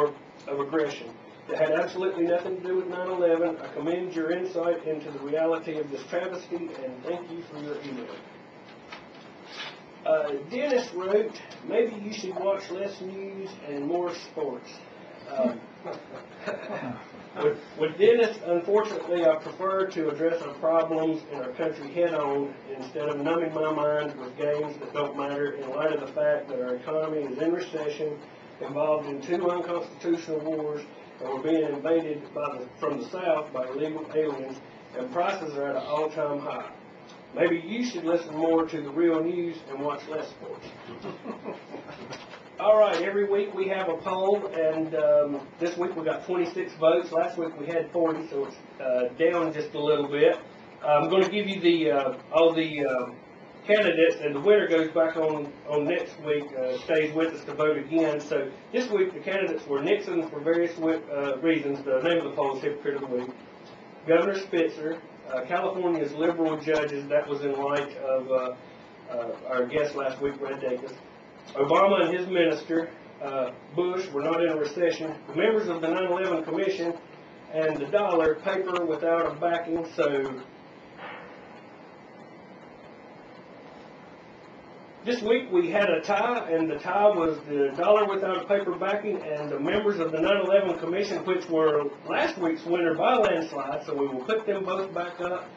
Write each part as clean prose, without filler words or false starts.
of aggression that had absolutely nothing to do with 9/11. I commend your insight into the reality of this travesty, and thank you for your email. Dennis wrote, maybe you should watch less news and more sports. With Dennis, unfortunately, I prefer to address our problems in our country head-on instead of numbing my mind with games that don't matter in light of the fact that our economy is in recession, involved in 2 unconstitutional wars, and we're being invaded from the South by illegal aliens, and prices are at an all-time high. Maybe you should listen more to the real news and watch less sports. All right, every week we have a poll, and this week we got 26 votes. Last week we had 40, so it's down just a little bit. I'm going to give you all the candidates, and the winner goes back on next week, stays with us to vote again. So this week the candidates were Nixon for various reasons. The name of the poll is Hypocrite of the Week. Governor Spitzer, California's liberal judges, that was in light of our guest last week, Red Dacus. Obama and his minister, Bush, were not in a recession. The members of the 9/11 Commission, and the dollar, paper without a backing. So this week we had a tie, and the tie was the dollar without a paper backing and the members of the 9/11 Commission, which were last week's winner by landslide. So we will put them both back up,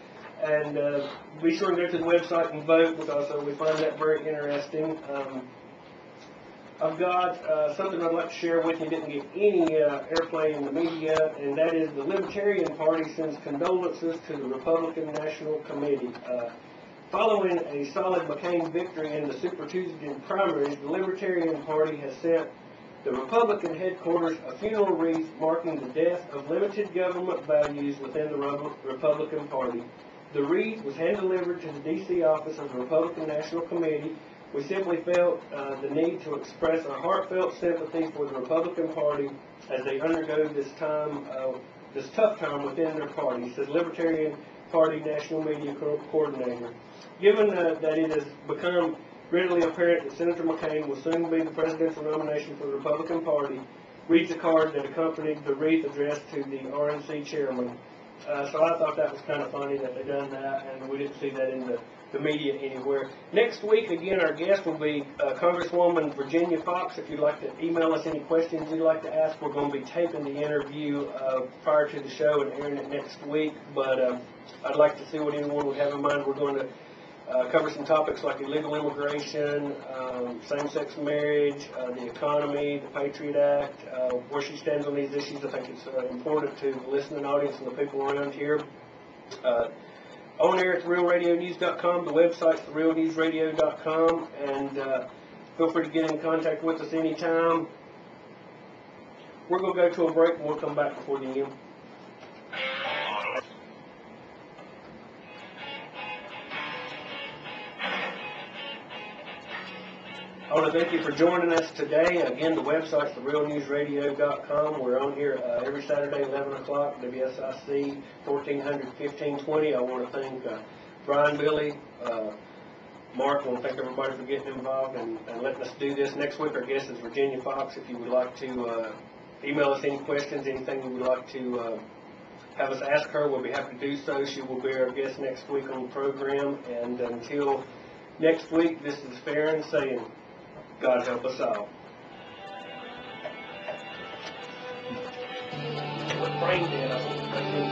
and be sure to go to the website and vote, because we find that very interesting. I've got something I'd like to share with you. Didn't get any airplay in the media, and that is the Libertarian Party sends condolences to the Republican National Committee. Following a solid McCain victory in the Super Tuesday primaries, the Libertarian Party has sent the Republican headquarters a funeral wreath marking the death of limited government values within the Republican Party. The wreath was hand-delivered to the D.C. office of the Republican National Committee. We simply felt the need to express our heartfelt sympathy for the Republican Party as they undergo this tough time within their party, says Libertarian Party National Media Coordinator. Given that it has become readily apparent that Senator McCain will soon be the presidential nomination for the Republican Party, reads a card that accompanied the wreath addressed to the RNC chairman. So I thought that was kind of funny that they done that, and we didn't see that in the media anywhere. Next week, again, our guest will be Congresswoman Virginia Fox. If you'd like to email us any questions you'd like to ask, we're going to be taping the interview prior to the show and airing it next week. But I'd like to see what anyone would have in mind. We're going to cover some topics like illegal immigration, same-sex marriage, the economy, the Patriot Act, where she stands on these issues. I think it's important to the listening audience and the people around here. On air at therealradionews.com, the website's therealnewsradio.com, and feel free to get in contact with us anytime. We're going to go to a break, and we'll come back before the end. I want to thank you for joining us today. Again, the website's therealnewsradio.com. We're on here every Saturday, 11 o'clock, WSIC 1400, 1520. I want to thank Brian, Billy, Mark. I want to thank everybody for getting involved and letting us do this. Next week, our guest is Virginia Fox. If you would like to email us any questions, anything you would like to have us ask her, we'll be happy to do so. She will be our guest next week on the program. And until next week, this is Farron saying, God help us all. What brain dead?